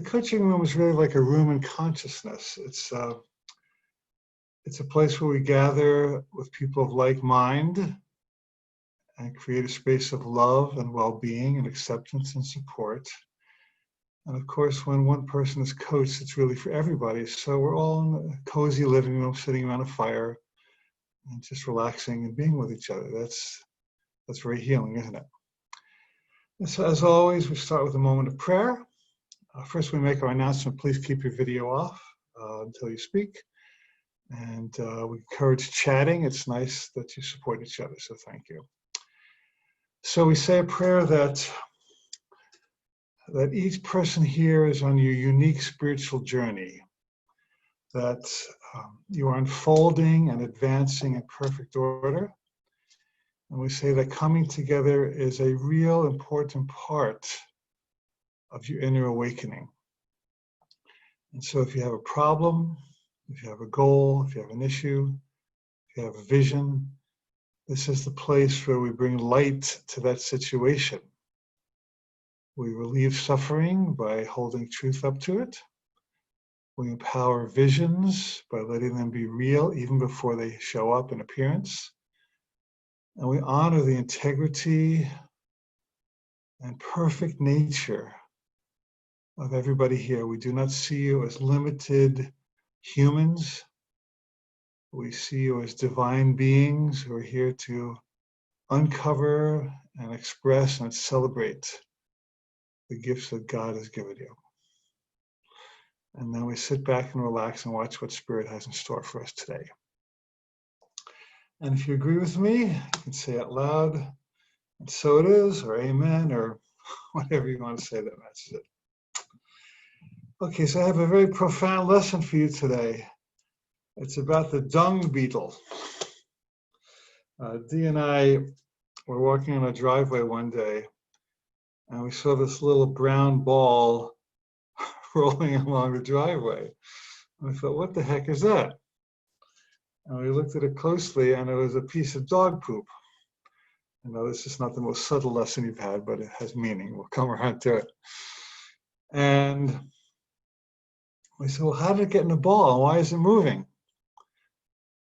The coaching room is really like a room in consciousness. It's a place where we gather with people of like mind and create a space of love and well-being and acceptance and support. And of course, when one person is coached, it's really for everybody. So we're all in a cozy living room, sitting around a fire and just relaxing and being with each other. That's very healing, isn't it? And so as always, we start with a moment of prayer. First, we make our announcement. Please keep your video off until you speak. And we encourage chatting. It's nice that you support each other, so thank you. So we say a prayer that each person here is on your unique spiritual journey, that you are unfolding and advancing in perfect order. And we say that coming together is a real important part of your inner awakening. And so if you have a problem, if you have a goal, if you have an issue, if you have a vision, this is the place where we bring light to that situation. We relieve suffering by holding truth up to it. We empower visions by letting them be real even before they show up in appearance. And we honor the integrity and perfect nature of everybody here. We do not see you as limited humans. We see you as divine beings who are here to uncover and express and celebrate the gifts that God has given you. And then we sit back and relax and watch what Spirit has in store for us today. And if you agree with me, you can say out loud, and so it is, or amen, or whatever you want to say that matches it. Okay, so I have a very profound lesson for you today. It's about the dung beetle. Dee and I were walking on a driveway one day, and we saw this little brown ball rolling along the driveway. And we thought, what the heck is that? And we looked at it closely, and it was a piece of dog poop. I know this is not the most subtle lesson you've had, but it has meaning. We'll come around to it. And we said, well, how did it get in the ball? Why is it moving?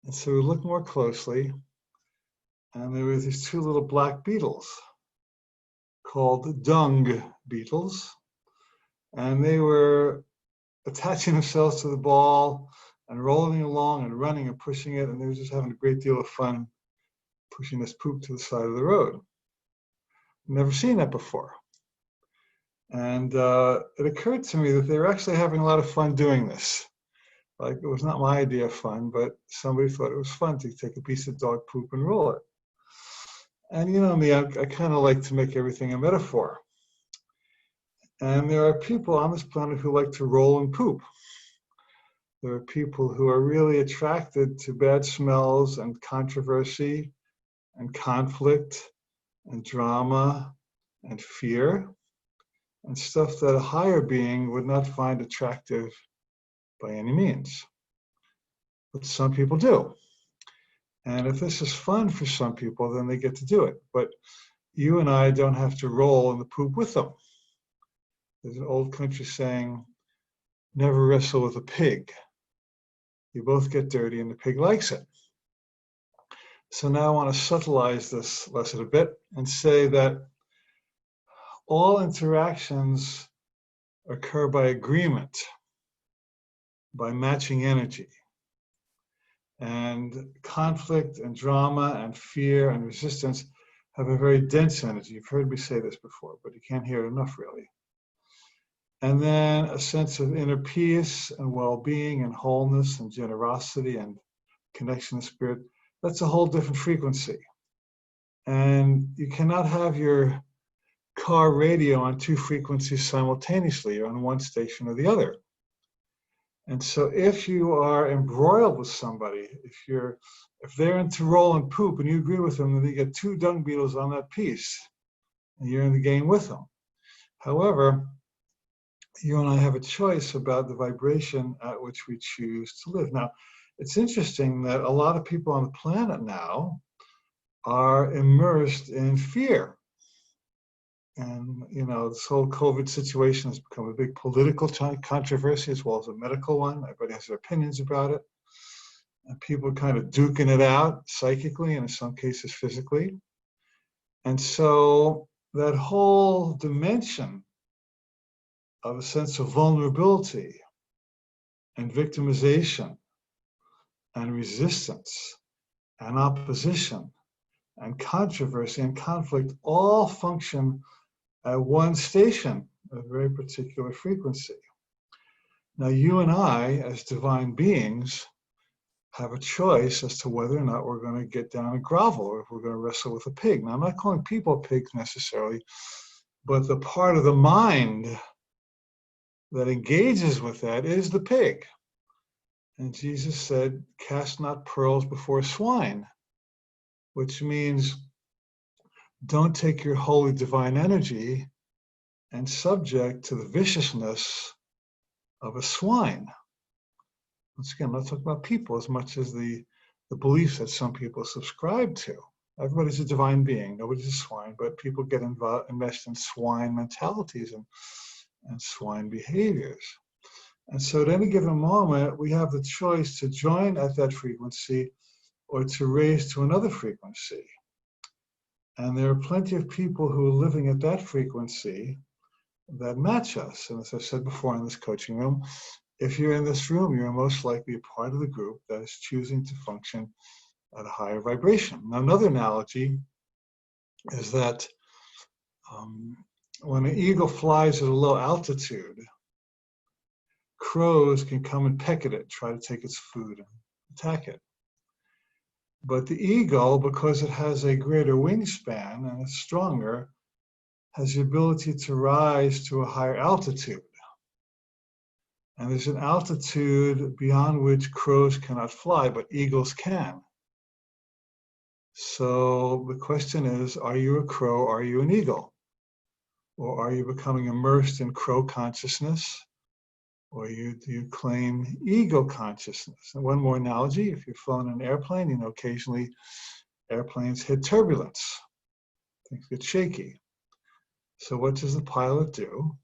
And so we looked more closely, and there were these two little black beetles called dung beetles. And they were attaching themselves to the ball and rolling along and running and pushing it. And they were just having a great deal of fun pushing this poop to the side of the road. Never seen that before. And it occurred to me that they were actually having a lot of fun doing this. Like, it was not my idea of fun, but somebody thought it was fun to take a piece of dog poop and roll it. And you know me, I kind of like to make everything a metaphor. And there are people on this planet who like to roll and poop. There are people who are really attracted to bad smells and controversy and conflict and drama and fear and stuff that a higher being would not find attractive by any means. But some people do. And if this is fun for some people, then they get to do it. But you and I don't have to roll in the poop with them. There's an old country saying, never wrestle with a pig. You both get dirty and the pig likes it. So now I want to subtleize this lesson a bit and say that all interactions occur by agreement, by matching energy. And conflict and drama and fear and resistance have a very dense energy. You've heard me say this before, but you can't hear it enough, really. And then a sense of inner peace and well-being and wholeness and generosity and connection to spirit. That's a whole different frequency. And you cannot have your car radio on two frequencies simultaneously. You're on one station or the other. And so if you are embroiled with somebody, if they're into roll and poop and you agree with them, then you get two dung beetles on that piece and you're in the game with them. However, you and I have a choice about the vibration at which we choose to live. Now, it's interesting that a lot of people on the planet now are immersed in fear. And, you know, this whole COVID situation has become a big political controversy as well as a medical one. Everybody has their opinions about it. And people are kind of duking it out psychically and in some cases physically. And so that whole dimension of a sense of vulnerability and victimization and resistance and opposition and controversy and conflict all function at one station, a very particular frequency. Now, you and I, as divine beings, have a choice as to whether or not we're going to get down and grovel or if we're going to wrestle with a pig. Now, I'm not calling people pigs necessarily, but the part of the mind that engages with that is the pig. And Jesus said, cast not pearls before swine, which means don't take your holy divine energy and subject to the viciousness of a swine. Once again, let's talk about people as much as the beliefs that some people subscribe to. Everybody's a divine being, nobody's a swine, but people get enmeshed in swine mentalities and swine behaviors. And so at any given moment, we have the choice to join at that frequency or to raise to another frequency. And there are plenty of people who are living at that frequency that match us. And as I said before in this coaching room, if you're in this room, you're most likely a part of the group that is choosing to function at a higher vibration. Now, another analogy is that when an eagle flies at a low altitude, crows can come and peck at it, try to take its food and attack it. But the eagle, because it has a greater wingspan and it's stronger, has the ability to rise to a higher altitude. And there's an altitude beyond which crows cannot fly, but eagles can. So the question is, are you a crow or are you an eagle? Or are you becoming immersed in crow consciousness? Or do you claim ego consciousness? And one more analogy, if you're flying an airplane, you know, occasionally airplanes hit turbulence. Things get shaky. So what does the pilot do?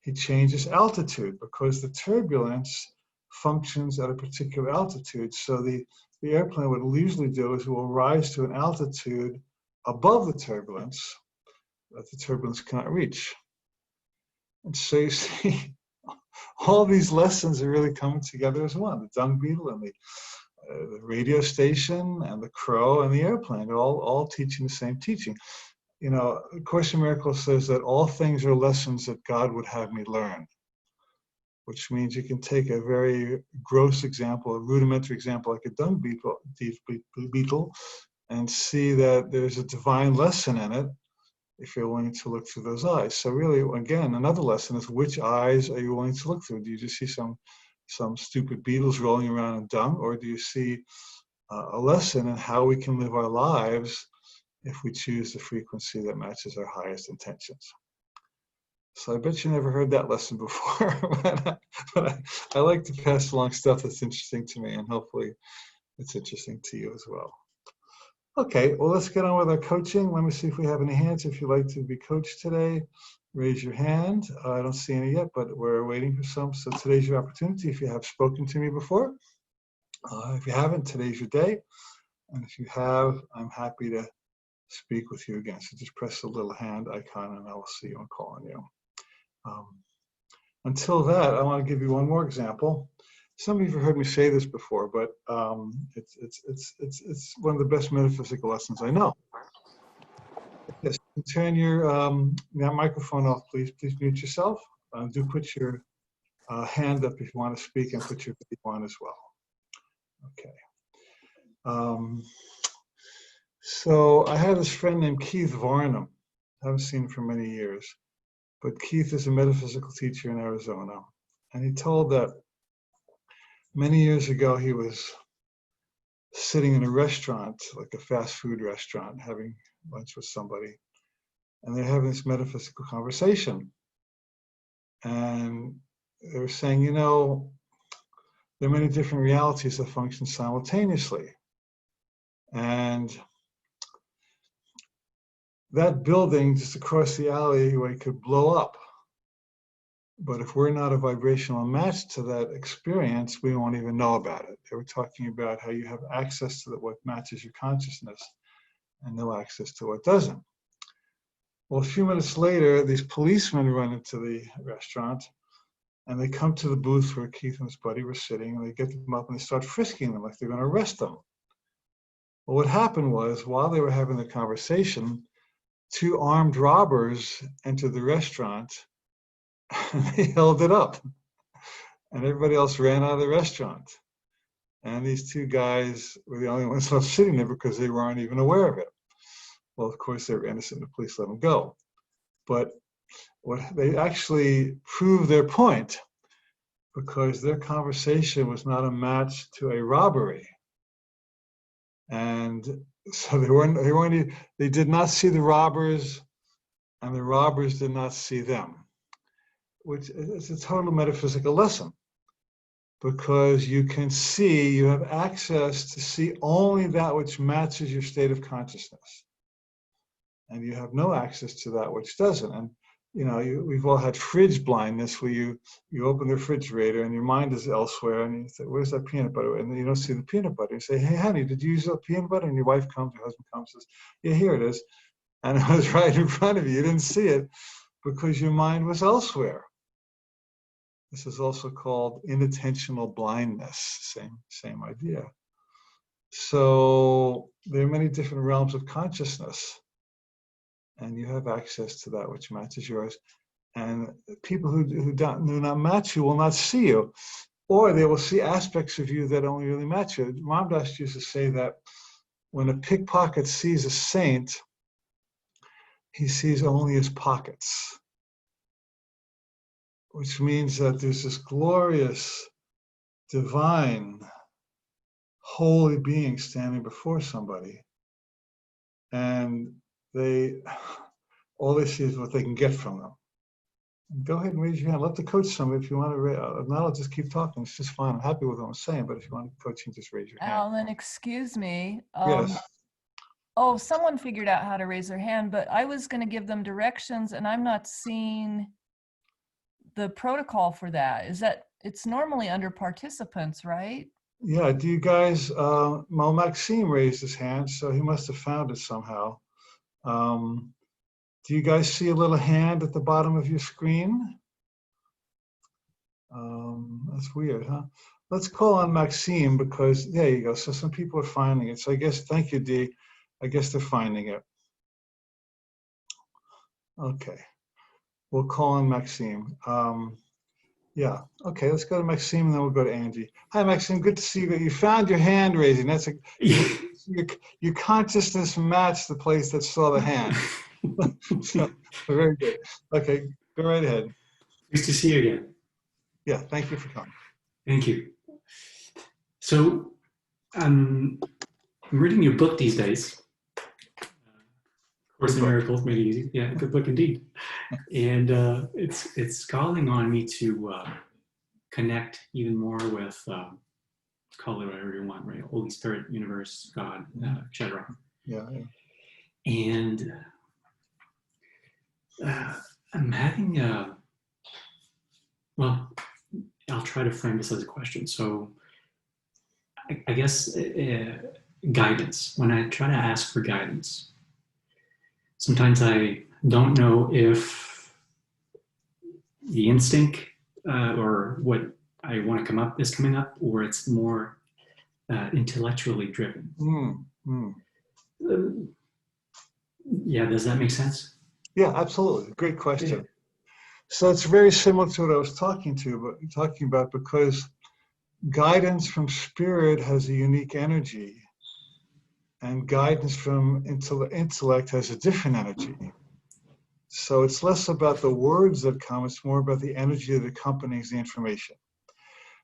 He changes altitude because the turbulence functions at a particular altitude. So the airplane, what it'll usually do is it will rise to an altitude above the turbulence that the turbulence cannot reach. And so you see, all these lessons are really coming together as one. The dung beetle and the radio station and the crow and the airplane, they're all teaching the same teaching. You know, A Course in Miracles says that all things are lessons that God would have me learn, which means you can take a very gross example, a rudimentary example like a dung beetle, and see that there's a divine lesson in it if you're willing to look through those eyes. So really, again, another lesson is which eyes are you willing to look through? Do you just see some stupid beetles rolling around in dung, or do you see a lesson in how we can live our lives if we choose the frequency that matches our highest intentions? So I bet you never heard that lesson before, but I like to pass along stuff that's interesting to me, and hopefully it's interesting to you as well. Okay, well, let's get on with our coaching. Let me see if we have any hands. If you'd like to be coached today, raise your hand. I don't see any yet, but we're waiting for some. So today's your opportunity. If you have spoken to me before, if you haven't, today's your day. And if you have, I'm happy to speak with you again. So just press the little hand icon and I will see you and call on you. Until that, I want to give you one more example. Some of you have heard me say this before, but it's one of the best metaphysical lessons I know. Yes, turn your microphone off, please. Please mute yourself. Do put your hand up if you want to speak, and put your video on as well. Okay. So I had this friend named Keith Varnum. I haven't seen him for many years, but Keith is a metaphysical teacher in Arizona, and he told that many years ago he was sitting in a restaurant, like a fast food restaurant, having lunch with somebody, and they're having this metaphysical conversation. And they were saying, you know, there are many different realities that function simultaneously. And that building just across the alleyway could blow up. But if we're not a vibrational match to that experience, we won't even know about it. They were talking about how you have access to what matches your consciousness and no access to what doesn't. Well, a few minutes later, these policemen run into the restaurant and they come to the booth where Keith and his buddy were sitting, and they get them up and they start frisking them like they're going to arrest them. Well, what happened was, while they were having the conversation, two armed robbers entered the restaurant and they held it up. And everybody else ran out of the restaurant. And these two guys were the only ones left sitting there because they weren't even aware of it. Well, of course, they were innocent. The police let them go. But what they actually proved their point, because their conversation was not a match to a robbery. And so they did not see the robbers, and the robbers did not see them, which is a total metaphysical lesson, because you have access to see only that which matches your state of consciousness. And you have no access to that which doesn't. And we've all had fridge blindness, where you open the refrigerator and your mind is elsewhere, and you say, "Where's that peanut butter?" And then you don't see the peanut butter. You say, "Hey, honey, did you use that peanut butter?" And your wife comes, your husband comes, says, "Yeah, here it is." And it was right in front of you. You didn't see it because your mind was elsewhere. This is also called inattentional blindness. Same idea. So there are many different realms of consciousness, and you have access to that which matches yours. And people who do not match you will not see you, or they will see aspects of you that only really match you. Ram Dass used to say that when a pickpocket sees a saint, he sees only his pockets, which means that there's this glorious, divine, holy being standing before somebody, and all they see is what they can get from them. Go ahead and raise your hand. Let the coach somebody if you want to. If not, I'll just keep talking. It's just fine. I'm happy with what I'm saying, but if you want coaching, just raise your hand. Alan, excuse me. Yes. Oh, someone figured out how to raise their hand, but I was going to give them directions, and I'm not seeing the protocol for that. It's normally under participants, right? Yeah. Do you guys? Maxime raised his hand, so he must have found it somehow. Do you guys see a little hand at the bottom of your screen? That's weird, huh? Let's call on Maxime, because there you go. So some people are finding it. So I guess, thank you, Dee. I guess they're finding it. Okay. We'll call on Maxime. Yeah. Okay, let's go to Maxime, and then we'll go to Angie. Hi, Maxime. Good to see you. You found your hand raising. That's your consciousness matched the place that saw the hand. So, very good. Okay, go right ahead. Nice to see you again. Yeah, thank you for coming. Thank you. So, I'm reading your book these days. Course in Miracles Made Easy. Yeah, good book indeed. And it's calling on me to connect even more with, call it whatever you want, right? Holy Spirit, universe, God, etc. Yeah. And I'm having well, I'll try to frame this as a question. So I guess guidance. When I try to ask for guidance, sometimes I don't know if the instinct or what I want to come up is coming up, or it's more intellectually driven. Yeah, does that make sense? Yeah, absolutely. Great question. Yeah. So it's very similar to what I was talking about, because guidance from spirit has a unique energy, and guidance from intellect has a different energy. So it's less about the words that come, it's more about the energy that accompanies the information.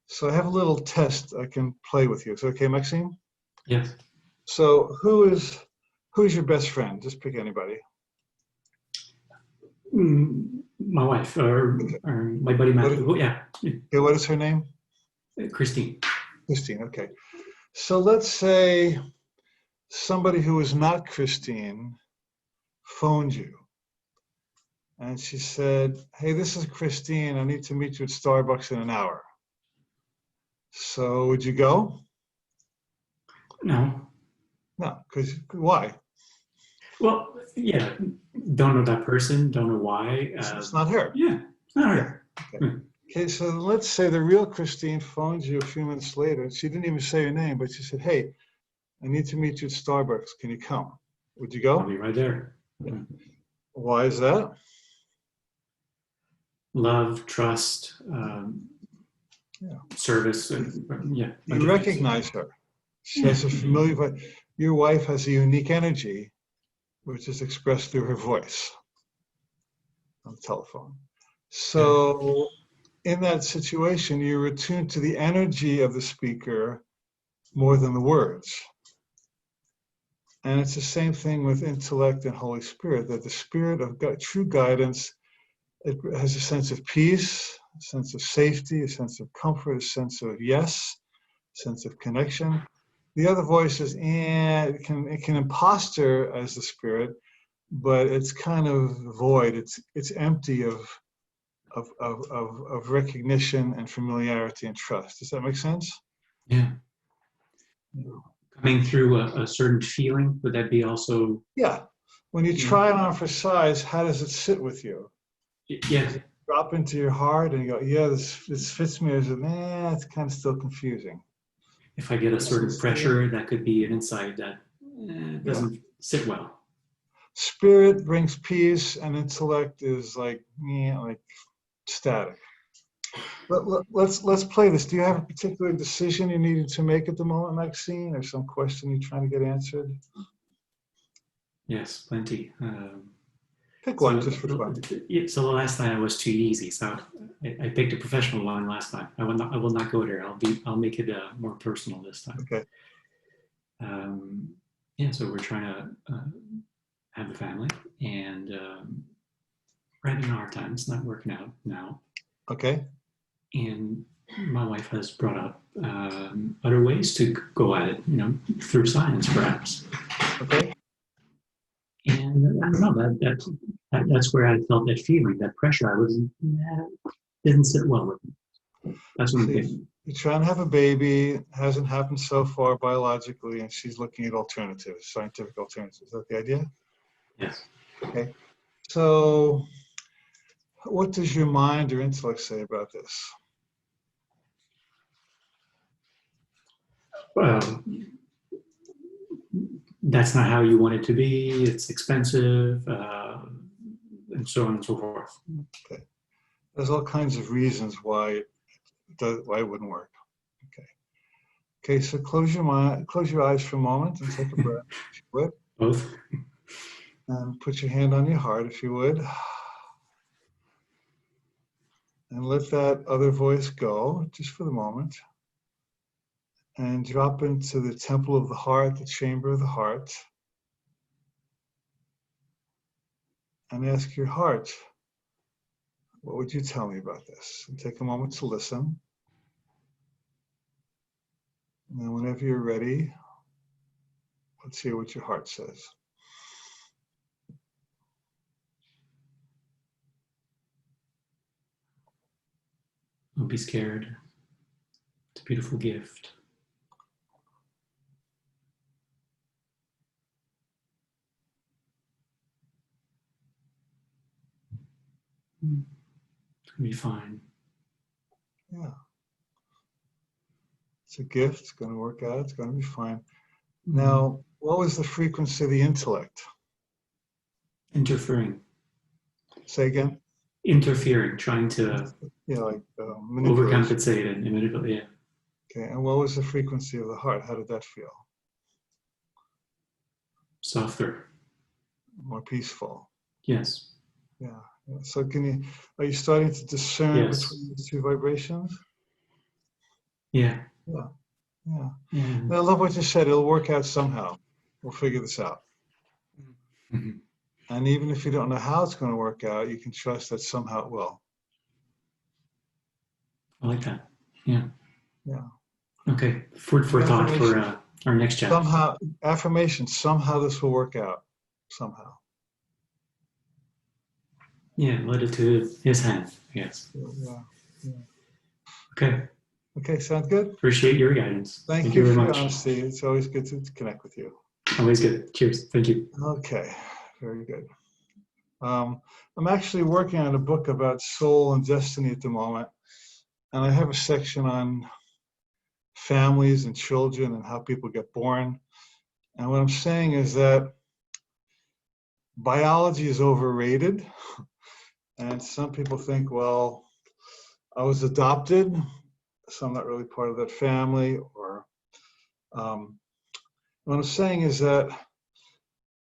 So I have a little test I can play with you. Is it okay, Maxime? Yes. So who's your best friend? Just pick anybody. My wife or my buddy Matt. Yeah. Okay, what is her name? Christine. Christine, okay. So let's say somebody who is not Christine phoned you. And she said, hey, this is Christine. I need to meet you at Starbucks in an hour. So would you go? No. No, because why? Well, yeah, don't know that person, don't know why. It's not her. Yeah, it's not her. Okay. Okay, so let's say the real Christine phones you a few minutes later. She didn't even say your name, but she said, hey, I need to meet you at Starbucks. Can you come? Would you I'll go? be right there. Yeah. Why is that? Love, trust, service, yeah. You recognize her. She has a familiar voice. Your wife has a unique energy, which is expressed through her voice on the telephone. So in that situation, you're attuned to the energy of the speaker more than the words. And it's the same thing with intellect and Holy Spirit, that the spirit of God, true guidance, it has a sense of peace, a sense of safety, a sense of comfort, a sense of yes, a sense of connection. The other voice is, it can imposter as the spirit, but it's kind of void. It's empty of recognition and familiarity and trust. Does that make sense? Yeah. Coming through a certain feeling, would that be also? Yeah. When you try it on for size, how does it sit with you? Yeah. Does it drop into your heart and you go, yeah, this fits me, or is it, it's kind of still confusing? If I get a certain pressure, that could be an insight that doesn't sit well. Spirit brings peace, and intellect is like static. Let's play this. Do you have a particular decision you needed to make at the moment, Maxine, or some question you're trying to get answered? Yes, plenty. Pick one just for fun. So the last time I was too easy, so I picked a professional one last time. I will not go there. I'll make it more personal this time. Okay. Yeah. So we're trying to have a family, and we're having a hard time. It's not working out now. Okay. And my wife has brought up other ways to go at it, through science, perhaps. Okay. And I don't know, that's where I felt that feeling, that pressure. Didn't sit well with me. That's what I'm thinking. You're trying to have a baby. It hasn't happened so far biologically, and she's looking at alternatives, scientific alternatives. Is that the idea? Yes. Okay. So what does your mind or intellect say about this? Well, that's not how you want it to be. It's expensive, and so on and so forth. Okay. There's all kinds of reasons why it wouldn't work. Okay. Okay, so close your eyes for a moment and take a breath, if you would. Both. And put your hand on your heart, if you would. And let that other voice go, just for the moment. And drop into the temple of the heart, the chamber of the heart. And ask your heart, what would you tell me about this? And take a moment to listen. And then whenever you're ready, let's hear what your heart says. Don't be scared. It's a beautiful gift. It's going to be fine. Yeah. It's a gift. It's going to work out. It's going to be fine. Now, what was the frequency of the intellect? Interfering. Say again? Interfering, trying to overcompensate and manipulate. Yeah. Okay, and what was the frequency of the heart? How did that feel? Softer. More peaceful. Yes. Yeah. So are you starting to discern between the two vibrations? Yeah. Yeah. Yeah. I love what you said. It'll work out somehow. We'll figure this out. Mm-hmm. And even if you don't know how it's going to work out, you can trust that somehow it will. I like that. Yeah. Yeah. Okay. Food for thought for our next chapter. Somehow, affirmation, somehow this will work out. Somehow. Yeah, let it to his hand, I guess. Yeah. Yeah. Okay. Okay, sounds good. Appreciate your guidance. Thank You you very for your much. honesty. It's always good to connect with you. Always good. Cheers. Thank you. Okay, very good. I'm actually working on a book about soul and destiny at the moment, and I have a section on families and children and how people get born. And what I'm saying is that biology is overrated, and some people think, well, I was adopted, so I'm not really part of that family. Or what I'm saying is that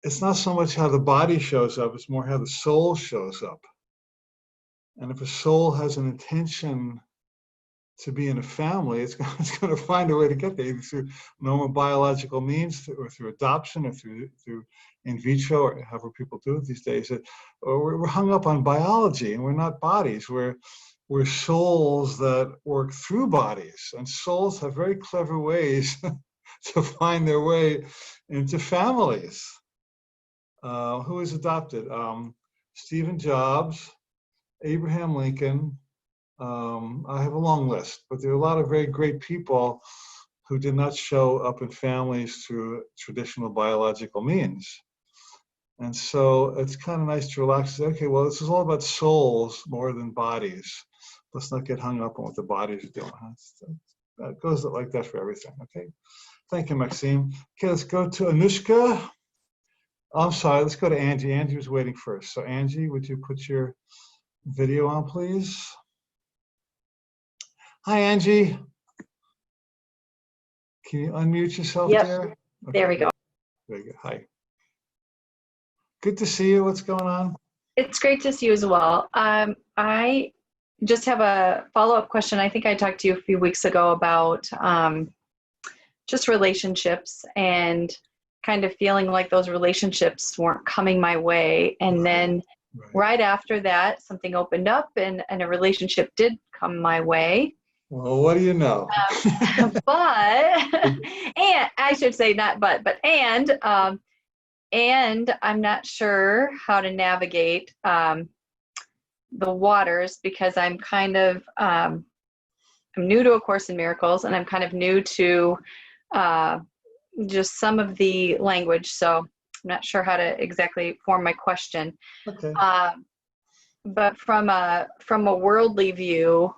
it's not so much how the body shows up, it's more how the soul shows up. And if a soul has an intention to be in a family, it's going to find a way to get there, either through normal biological means, or through adoption, or through in vitro, or however people do it these days. Or we're hung up on biology, and we're not bodies. We're souls that work through bodies, and souls have very clever ways to find their way into families. Who is adopted? Stephen Jobs, Abraham Lincoln. I have a long list, but there are a lot of very great people who did not show up in families through traditional biological means. And so it's kind of nice to relax and say, okay, well, this is all about souls more than bodies. Let's not get hung up on what the bodies are doing. That goes like that for everything, okay? Thank you, Maxime. Okay, let's go to Anushka. I'm sorry, let's go to Angie. Angie was waiting first. So Angie, would you put your video on, please? Hi, Angie. Can you unmute yourself there? Okay, There we go. very good. Hi. Good to see you. What's going on? It's great to see you as well. I just have a follow-up question. I think I talked to you a few weeks ago about just relationships and kind of feeling like those relationships weren't coming my way. And then right after that, something opened up and a relationship did come my way. Well, what do you know? But, and I should say not but and I'm not sure how to navigate the waters, because I'm kind of, I'm new to A Course in Miracles, and I'm kind of new to just some of the language. So I'm not sure how to exactly form my question. Okay. But from a worldly view,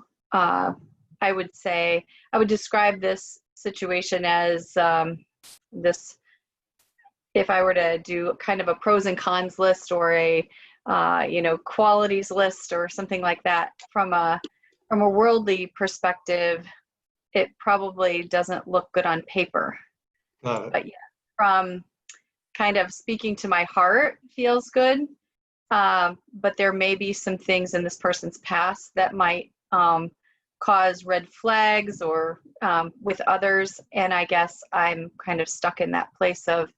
I would say, I would describe this situation as this, if I were to do kind of a pros and cons list, or a, qualities list or something like that, from a worldly perspective, it probably doesn't look good on paper. Got it. But yeah, from kind of speaking to my heart, feels good. But there may be some things in this person's past that might cause red flags, or with others. And I guess I'm kind of stuck in that place of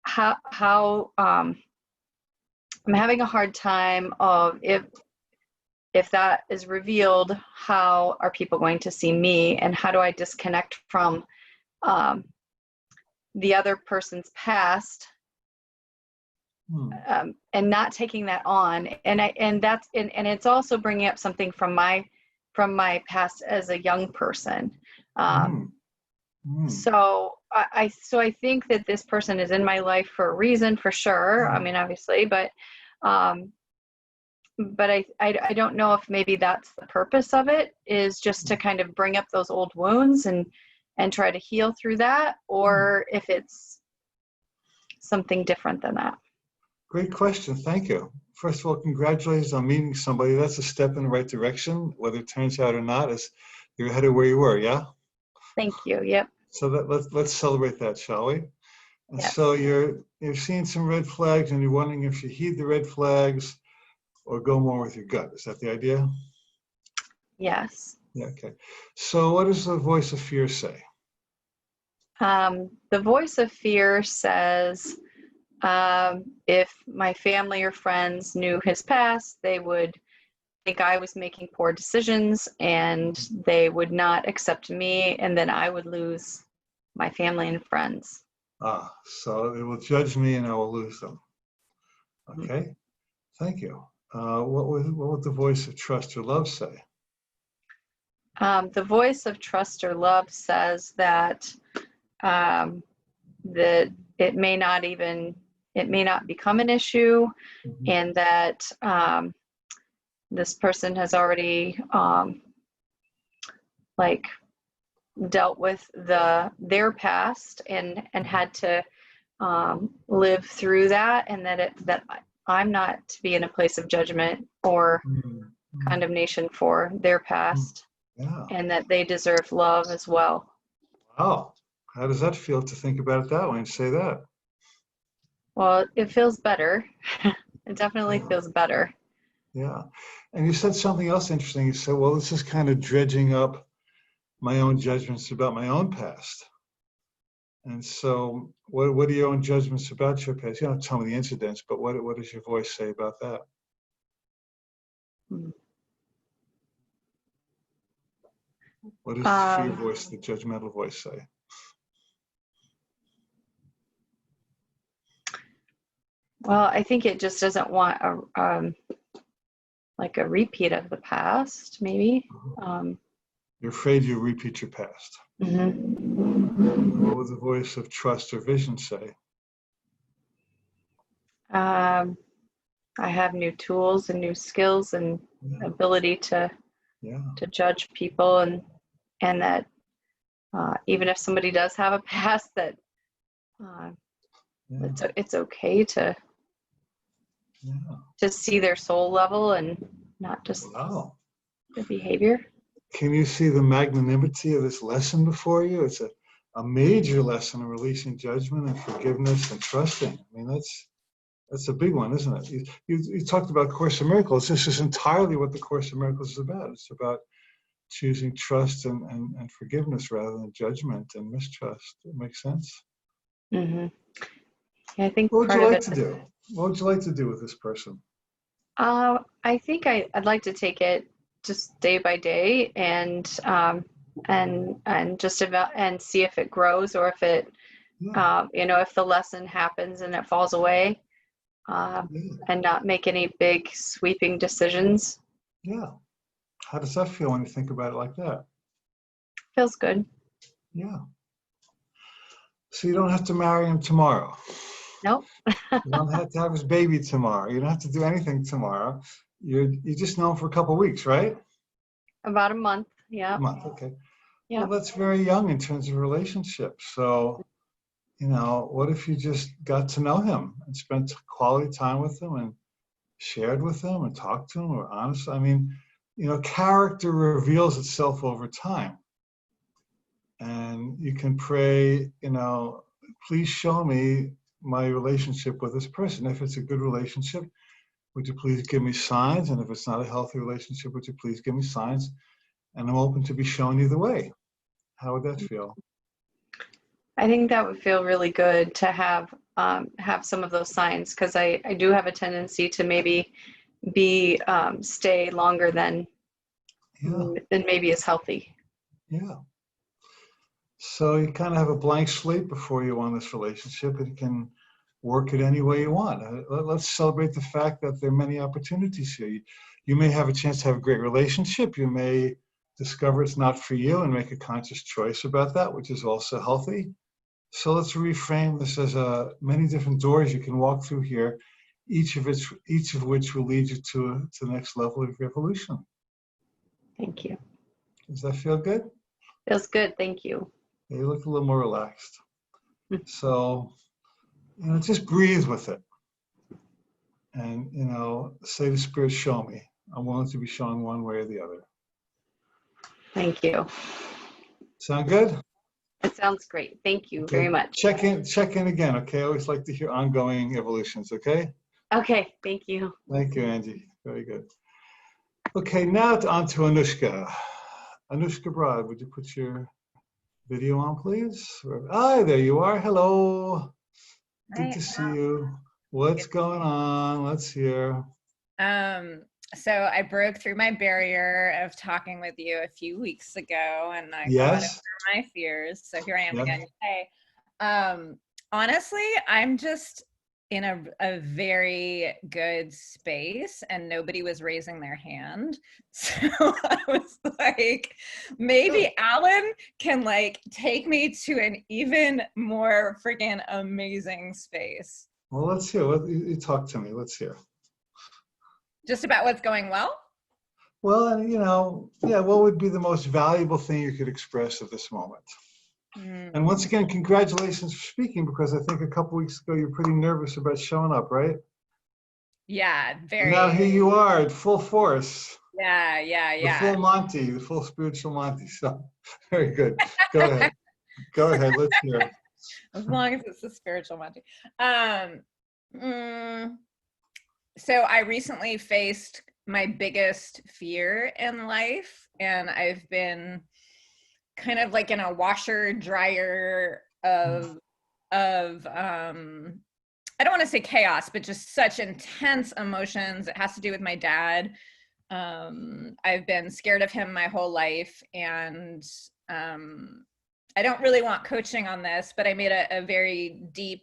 how I'm having a hard time of, if that is revealed, how are people going to see me, and how do I disconnect from the other person's past, and not taking that on. And it's also bringing up something from my past as a young person. So I think that this person is in my life for a reason, for sure. I mean, obviously, but I don't know if maybe that's the purpose of it, is just to kind of bring up those old wounds and try to heal through that, or if it's something different than that. Great question. Thank you. First of all, congratulations on meeting somebody. That's a step in the right direction. Whether it turns out or not, is you're ahead of where you were. Yeah. Thank you. Yep. So let's celebrate that, shall we? And Yes. so you're seeing some red flags, and you're wondering if you heed the red flags or go more with your gut. Is that the idea? Yes. Yeah. Okay. So what does the voice of fear say? The voice of fear says, if my family or friends knew his past, they would think I was making poor decisions, and they would not accept me, and then I would lose my family and friends. So they will judge me and I will lose them. Okay. Thank you. What would the voice of trust or love say? The voice of trust or love says that that it may not become an issue, Mhm. and that this person has already like dealt with their past and had to live through that, and that I'm not to be in a place of judgment or Mhm. condemnation for their past, Yeah. and that they deserve love as well. Wow. How does that feel to think about it that way and say that? Well, it feels better. It definitely Yeah. feels better. Yeah. And you said something else interesting. You said, well, this is kind of dredging up my own judgments about my own past. And so what are your own judgments about your past? You don't tell me the incidents, but what does your voice say about that? Hmm. What does your voice, the judgmental voice, say? Well, I think it just doesn't want like a repeat of the past, maybe. You're afraid you'll repeat your past. Mm-hmm. What would the voice of trust or vision say? I have new tools and new skills and Yeah. ability to Yeah. judge people, and that even if somebody does have a past, that Yeah. it's okay to Yeah. see their soul level and not just Wow. their behavior. Can you see the magnanimity of this lesson before you? It's a major lesson in releasing judgment and forgiveness and trusting. I mean, that's a big one, isn't it? You talked about Course in Miracles. This is entirely what the Course in Miracles is about. It's about choosing trust and forgiveness rather than judgment and mistrust. It makes sense? Mm-hmm. Yeah, I think What would part you of like it. to do? What would you like to do with this person? I think I'd like to take it just day by day and just about and see if it grows, or if it Yeah. if the lesson happens and it falls away, Yeah. and not make any big sweeping decisions. Yeah. How does that feel when you think about it like that? Feels good. Yeah. So you don't have to marry him tomorrow. Nope. You don't have to have his baby tomorrow. You don't have to do anything tomorrow. You just know him for a couple of weeks, right? About a month. Yeah. A month, okay. Yeah. Well, that's very young in terms of relationships. So, what if you just got to know him and spent quality time with him and shared with him and talked to him or honest? I mean, character reveals itself over time. And you can pray, please show me my relationship with this person. If it's a good relationship, would you please give me signs? And if it's not a healthy relationship, would you please give me signs? And I'm open to be shown either way. How would that feel? I think that would feel really good to have some of those signs, because I do have a tendency to maybe stay longer than Yeah, maybe is healthy. yeah. So you kind of have a blank slate before you on this relationship, and you can work it any way you want. Let's celebrate the fact that there are many opportunities here. You may have a chance to have a great relationship. You may discover it's not for you and make a conscious choice about that, which is also healthy. So let's reframe this as many different doors you can walk through here, each of which will lead you to the next level of your evolution. Thank you. Does that feel good? Feels good. Thank you. You look a little more relaxed. So, just breathe with it. And, say to Spirit, show me. I'm willing to be shown one way or the other. Thank you. Sound good? It sounds great. Thank you Okay. very much. Check in again, okay? I always like to hear ongoing evolutions, okay? Okay. Thank you. Thank you, Angie. Very good. Okay, now on to Anushka. Anushka Brad, would you put your video on, please? Hi, there you are. Hello. Good to see you. What's going on? Let's hear. So I broke through my barrier of talking with you a few weeks ago, and I got Yes. over my fears. So here I am Yep. again today. Honestly, I'm just in a very good space and nobody was raising their hand. So I was like, maybe Alan can like take me to an even more freaking amazing space. Well, let's hear. You talk to me. Let's hear. Just about what's going well? Well, and yeah, what would be the most valuable thing you could express at this moment? And once again, congratulations for speaking, because I think a couple weeks ago, you're pretty nervous about showing up, right? Yeah, very. And now here you are at full force. Yeah. The full Monty, the full spiritual Monty. So very good. Go ahead. Go ahead. Let's hear it. As long as it's the spiritual Monty. So I recently faced my biggest fear in life, and I've been kind of like in a washer dryer of I don't want to say chaos, but just such intense emotions. It has to do with my dad. I've been scared of him my whole life, and I don't really want coaching on this, but I made a very deep,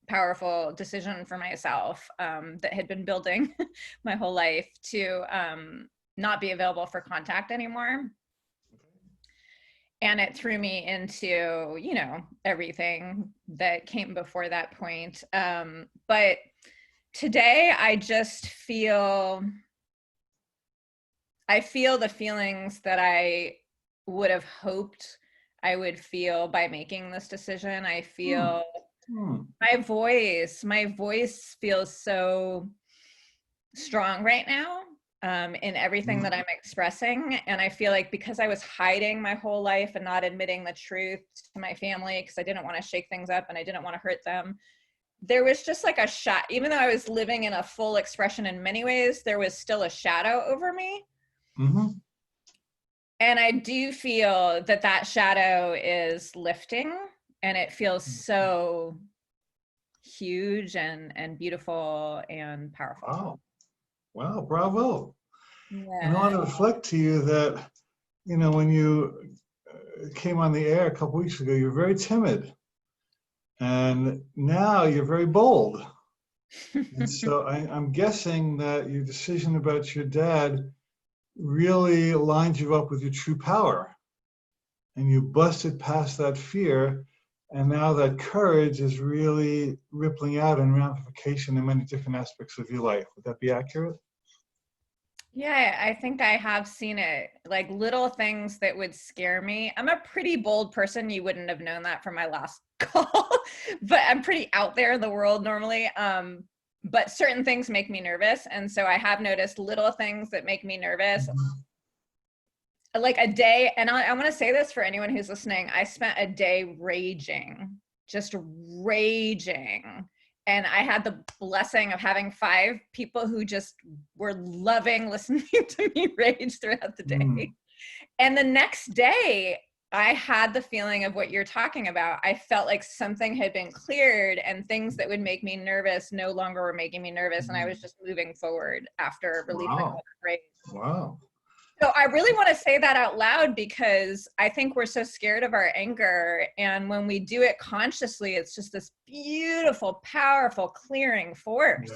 powerful decision for myself that had been building my whole life to not be available for contact anymore. And it threw me into, everything that came before that point. But today I just feel the feelings that I would have hoped I would feel by making this decision. I feel my voice feels so strong right now in everything that I'm expressing. And I feel like because I was hiding my whole life and not admitting the truth to my family because I didn't want to shake things up and I didn't want to hurt them, there was just like a shot. Even though I was living in a full expression in many ways, there was still a shadow over me. And I do feel that shadow is lifting, and it feels so huge and beautiful and powerful. Wow, bravo. Yeah. And I want to reflect to you that, when you came on the air a couple weeks ago, you were very timid. And now you're very bold. And so I'm guessing that your decision about your dad really lined you up with your true power. And you busted past that fear. And now that courage is really rippling out in ramification in many different aspects of your life. Would that be accurate? Yeah, I think I have seen it. Like little things that would scare me. I'm a pretty bold person. You wouldn't have known that from my last call, but I'm pretty out there in the world normally. But certain things make me nervous. And so I have noticed little things that make me nervous. Like a day, and I want to say this for anyone who's listening, I spent a day just raging. And I had the blessing of having 5 people who just were loving listening to me rage throughout the day. And the next day, I had the feeling of what you're talking about. I felt like something had been cleared and things that would make me nervous no longer were making me nervous. And I was just moving forward after releasing all the rage. Wow. So I really want to say that out loud because I think we're so scared of our anger. And when we do it consciously, it's just this beautiful, powerful, clearing force.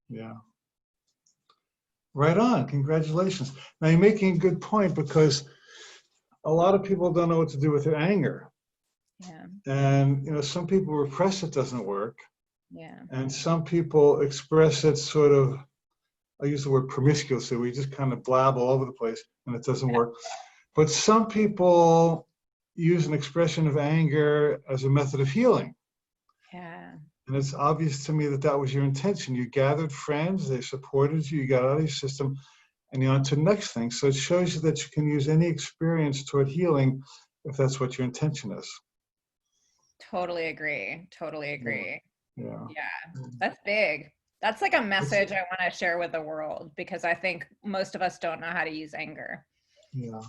Yeah. Right on. Congratulations. Now you're making a good point because a lot of people don't know what to do with their anger. Yeah. And, some people repress it, doesn't work. Yeah. And some people express it sort of, I use the word promiscuously, we just kind of blab all over the place and it doesn't work. But some people use an expression of anger as a method of healing. Yeah. And it's obvious to me that was your intention. You gathered friends, they supported you, you got out of your system, and you're on to the next thing. So it shows you that you can use any experience toward healing if that's what your intention is. Totally agree. Yeah. That's big. That's like a message I want to share with the world because I think most of us don't know how to use anger. Yeah.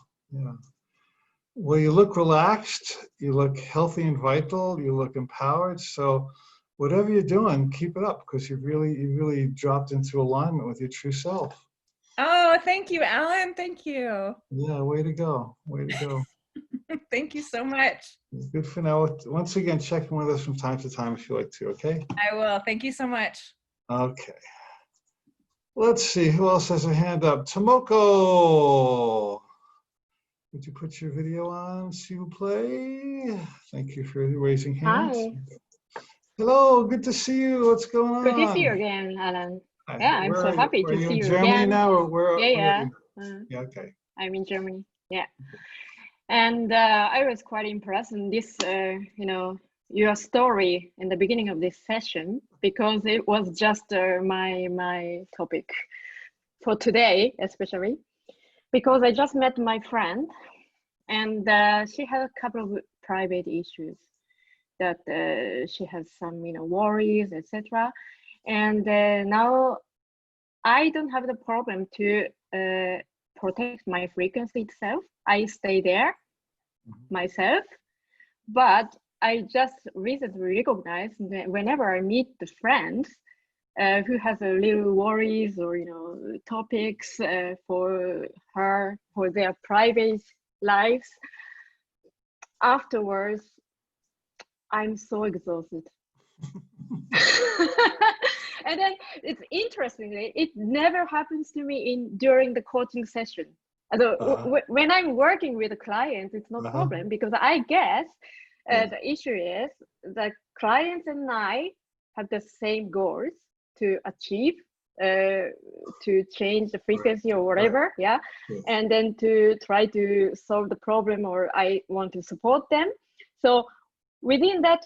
Well, you look relaxed, you look healthy and vital, you look empowered. So whatever you're doing, keep it up because you really dropped into alignment with your true self. Oh, thank you, Alan. Thank you. Yeah, way to go. Thank you so much. Good for now. Once again, check in with us from time to time if you like to, okay? I will. Thank you so much. Okay. Let's see, who else has a hand up? Tomoko! Would you put your video on, see who play? Thank you for raising hands. Hi. Hello, good to see you. What's going on? Good to see you again, Alan. Hi, Yeah, I'm where so are you? happy Are to you see in you Germany again. now, or where are Yeah. you? Yeah, okay. I'm in Germany. Yeah. And I was quite impressed in this, your story in the beginning of this session, because it was just my topic for today, especially because I just met my friend, and she had a couple of private issues that she has some, worries, etc. And now I don't have the problem to protect my frequency itself. I stay there myself, but I just recently recognized that whenever I meet the friends who has a little worries or topics for their private lives, afterwards I'm so exhausted. And then it's interestingly, it never happens to me during the coaching session. Although when I'm working with a client, it's no problem, because I guess the issue is that clients and I have the same goals to achieve, to change the frequency or whatever, and then to try to solve the problem, or I want to support them. So within that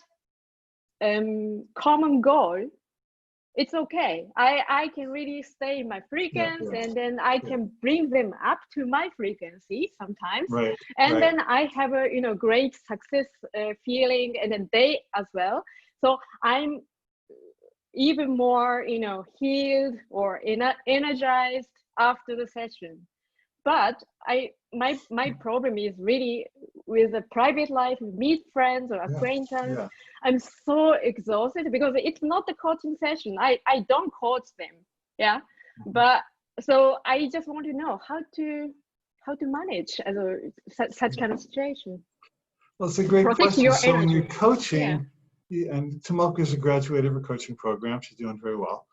common goal, it's okay. I can really stay in my frequency, and then I can bring them up to my frequency sometimes. And then I have a great success feeling, and then they as well. So I'm even more healed or energized after the session. But my problem is really with the private life, meet friends or acquaintance. I'm so exhausted because it's not the coaching session. I don't coach them, but so I just want to know how to manage such kind of situation. Well, it's a great Protect question. your So when energy. you're coaching, and Tomoko is a graduate of a coaching program, she's doing very well,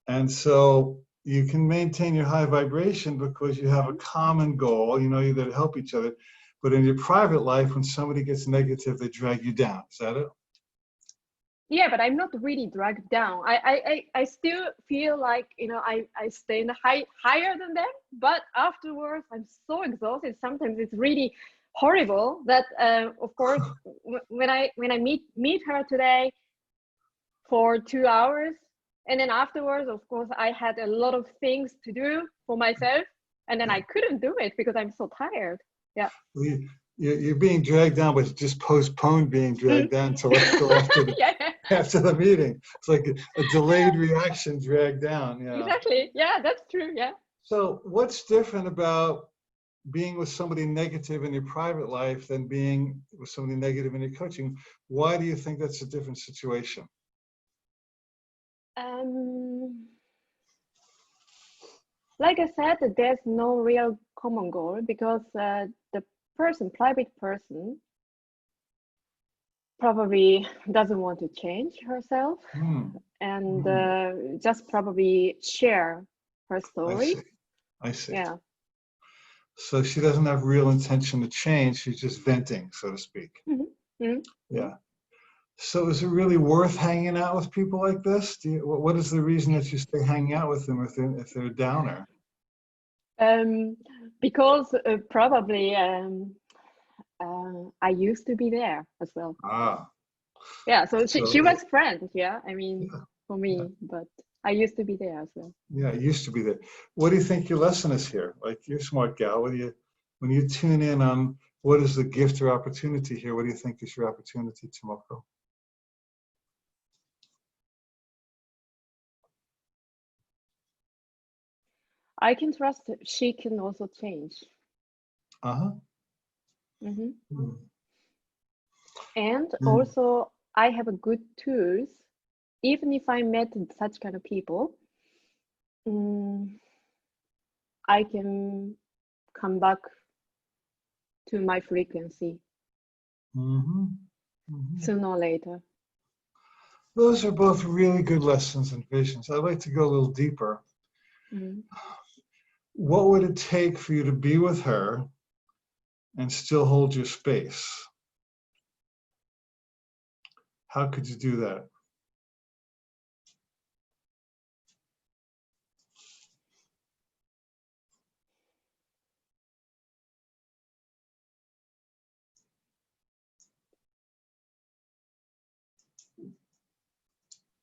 and so you can maintain your high vibration because you have a common goal, you that help each other. But in your private life, when somebody gets negative, they drag you down. Is that it? Yeah, but I'm not really dragged down. I still feel like I stay in the higher than them, but afterwards I'm so exhausted. Sometimes it's really horrible that of course when I meet her today for 2 hours, and then afterwards, of course, I had a lot of things to do for myself, and then I couldn't do it because I'm so tired. Yeah. Well, you're being dragged down, but just postpone being dragged down until after after the meeting. It's like a delayed reaction dragged down. Yeah. Exactly. Yeah, that's true. Yeah. So what's different about being with somebody negative in your private life than being with somebody negative in your coaching? Why do you think that's a different situation? Like I said, there's no real common goal because the private person, probably doesn't want to change herself and just probably share her story. I see. Yeah. So she doesn't have real intention to change. She's just venting, so to speak. Yeah. So is it really worth hanging out with people like this? What is the reason that you stay hanging out with them if they're a downer? Because probably I used to be there as well. Yeah, so she was friend, I mean, for me, but I used to be there as well. Yeah, I used to be there. What do you think your lesson is here? Like, you're a smart gal. When you tune in on what is the gift or opportunity here, what do you think is your opportunity, Tomoko? I can trust that she can also change. And also, I have a good tools. Even if I met such kind of people, I can come back to my frequency Mm-hmm. Mm-hmm. sooner or later. Those are both really good lessons and visions. I'd like to go a little deeper. Mm. What would it take for you to be with her and still hold your space? How could you do that?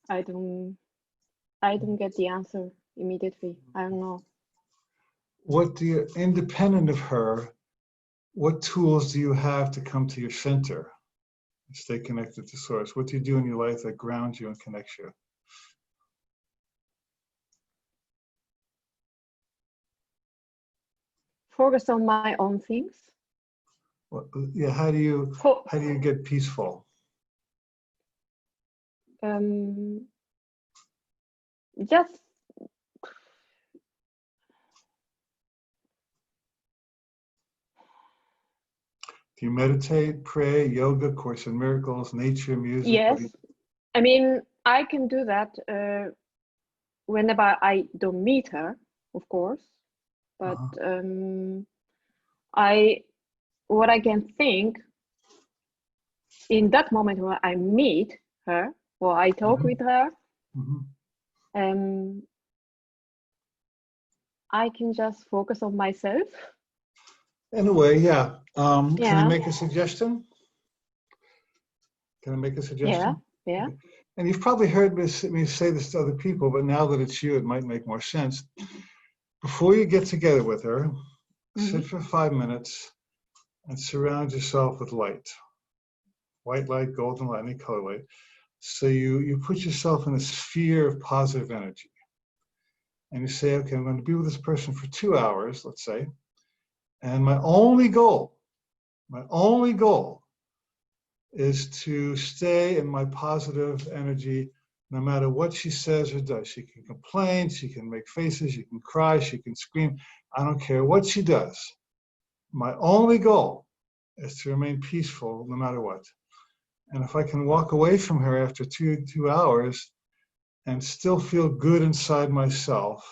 I don't get the answer immediately. I don't know. What do you, independent of her, what tools do you have to come to your center and stay connected to source? What do you do in your life that grounds you and connects you? Focus on my own things. What, yeah, how do you get peaceful? Just Do you meditate, pray, yoga, Course in Miracles, nature, music? yes. I mean, I can do that whenever I don't meet her, of course. But what I can think in that moment when I meet her or I talk with her, I can just focus on myself. In a way, yeah. Yeah. Can I make a suggestion? Can I make a suggestion? Yeah. And you've probably heard me say this to other people, but now that it's you, it might make more sense. Before you get together with her, sit for 5 minutes and surround yourself with light. White light, golden light, any color light. So you put yourself in a sphere of positive energy. And you say, okay, I'm going to be with this person for 2 hours, let's say. And my only goal is to stay in my positive energy no matter what she says or does. She can complain, she can make faces, she can cry, she can scream. I don't care what she does. My only goal is to remain peaceful no matter what. And if I can walk away from her after two hours and still feel good inside myself,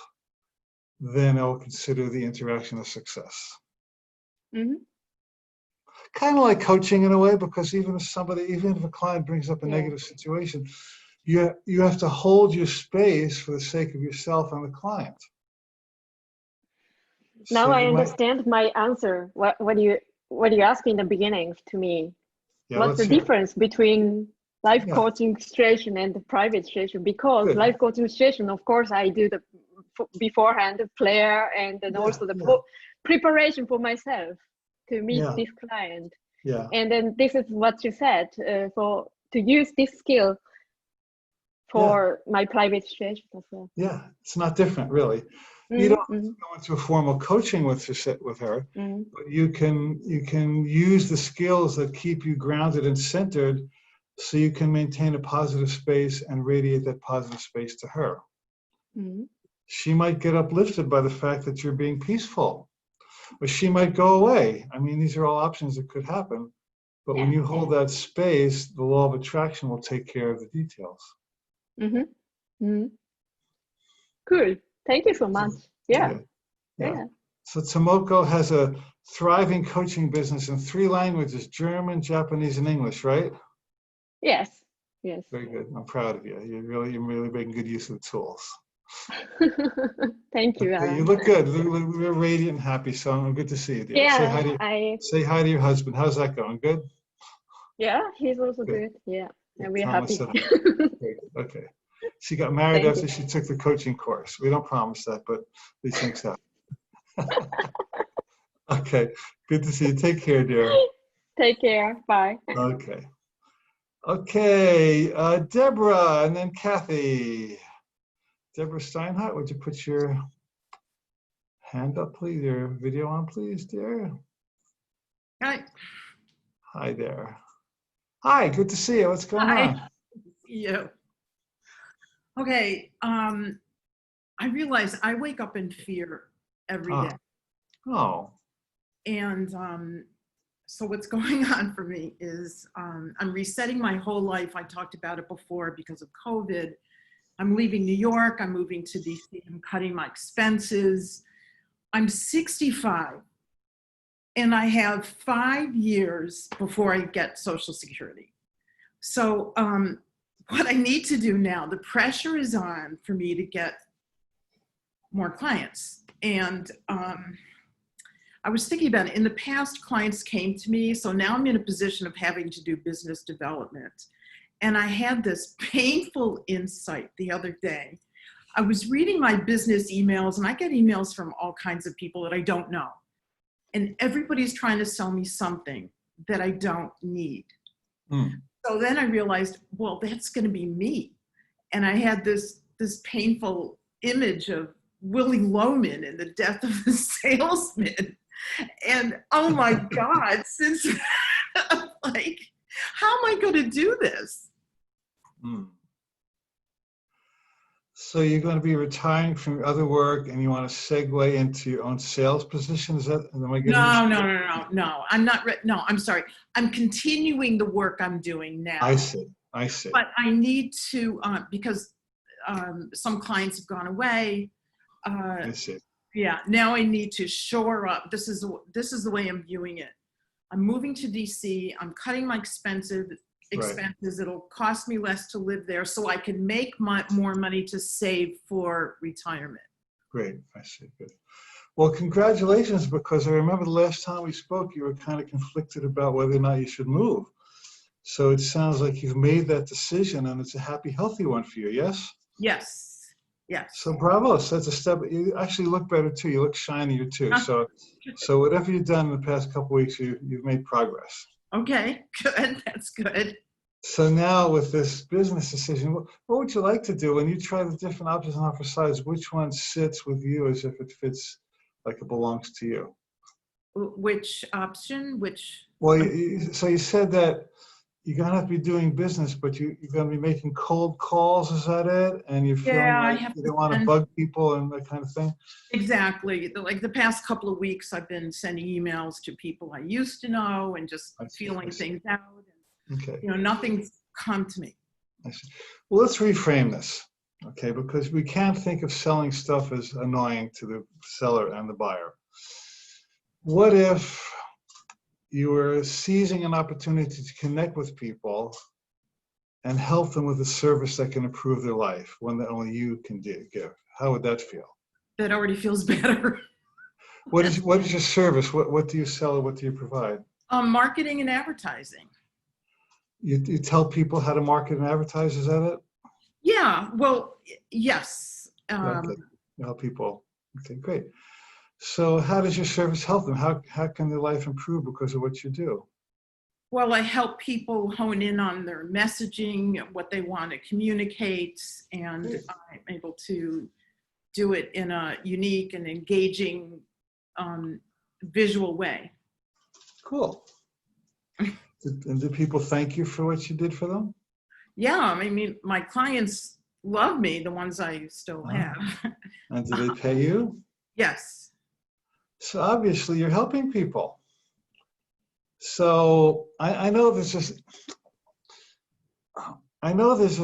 then I'll consider the interaction a success. Kind of like coaching in a way, because even if a client brings up a negative situation, you have to hold your space for the sake of yourself and the client. Now So I understand my answer. What you asked in the beginning to me. Yeah, what's the difference between life coaching situation and the private situation? Because life coaching situation, of course, I do the beforehand prayer and then also the preparation for myself to meet this client. Yeah. And then this is what you said, to use this skill for my private situation as well. Yeah, it's not different, really. You don't have to go into a formal coaching with her, but you can use the skills that keep you grounded and centered, so you can maintain a positive space and radiate that positive space to her. She might get uplifted by the fact that you're being peaceful, or she might go away. I mean, these are all options that could happen. But when you hold that space, the law of attraction will take care of the details. Cool. Thank you so much. Yeah. So Tomoko has a thriving coaching business in 3 languages: German, Japanese, and English, right? Yes. Very good. I'm proud of you. You're really making good use of the tools. Thank you, Alan. You look good. You're radiant and happy, so I'm good to see you, dear. Yeah, say hi to your husband. How's that going? Good? Yeah, he's also good. Yeah, and we're happy. Okay. She got married after she took the coaching course. We don't promise that, but these things happen. Okay. Good to see you. Take care, dear. Take care. Bye. Okay. Deborah and then Kathy. Deborah Steinhardt, would you put your hand up, please? Your video on, please, dear. Hi. Hi there. Hi, good to see you. What's going on? Yeah. Okay. I realize I wake up in fear every day. Oh. And so what's going on for me is I'm resetting my whole life. I talked about it before because of COVID. I'm leaving New York. I'm moving to DC. I'm cutting my expenses. I'm 65 and I have 5 years before I get Social Security. So what I need to do now, the pressure is on for me to get more clients. And I was thinking about it. In the past, clients came to me. So now I'm in a position of having to do business development. And I had this painful insight the other day. I was reading my business emails, and I get emails from all kinds of people that I don't know. And everybody's trying to sell me something that I don't need. So then I realized, well, that's going to be me. And I had this painful image of Willie Loman and the death of the salesman. And oh my God, since like, how am I going to do this? So you're going to be retiring from your other work and you want to segue into your own sales position? Is that, am I getting this? No. I'm not, no, I'm sorry. I'm continuing the work I'm doing now. I see. But I need to, because some clients have gone away. I see. Yeah, now I need to shore up. This is the way I'm viewing it. I'm moving to DC. I'm cutting my expenses. Right. It'll cost me less to live there, so I can make more money to save for retirement. Great. I see. Good. Well, congratulations, because I remember the last time we spoke, you were kind of conflicted about whether or not you should move. So it sounds like you've made that decision, and it's a happy, healthy one for you. Yes? Yes. Yes. So bravo. So that's a step. You actually look better too. You look shinier too. So whatever you've done in the past couple of weeks, you've made progress. Okay, good. That's good. So now with this business decision, what would you like to do when you try the different options on offer sides? Which one sits with you as if it fits like it belongs to you? Which option? Well, so you said that you're going to have to be doing business, but you're going to be making cold calls. Is that it? And you're feeling like you don't want to bug people and that kind of thing? Exactly. Like the past couple of weeks, I've been sending emails to people I used to know and just feeling things out. And, okay. Nothing's come to me. I see. Well, let's reframe this, okay? Because we can't think of selling stuff as annoying to the seller and the buyer. What if you were seizing an opportunity to connect with people and help them with a service that can improve their life, one that only you can give? How would that feel? That already feels better. What is your service? What do you sell or what do you provide? Marketing and advertising. You tell people how to market and advertise, is that it? Yeah, well, yes. Okay. You help people. Okay, great. So how does your service help them? How can their life improve because of what you do? Well, I help people hone in on their messaging, what they want to communicate, and I'm able to do it in a unique and engaging visual way. Cool. And do people thank you for what you did for them? Yeah, I mean, my clients love me, the ones I still have. And do they pay you? Yes. So obviously you're helping people. So I know there's this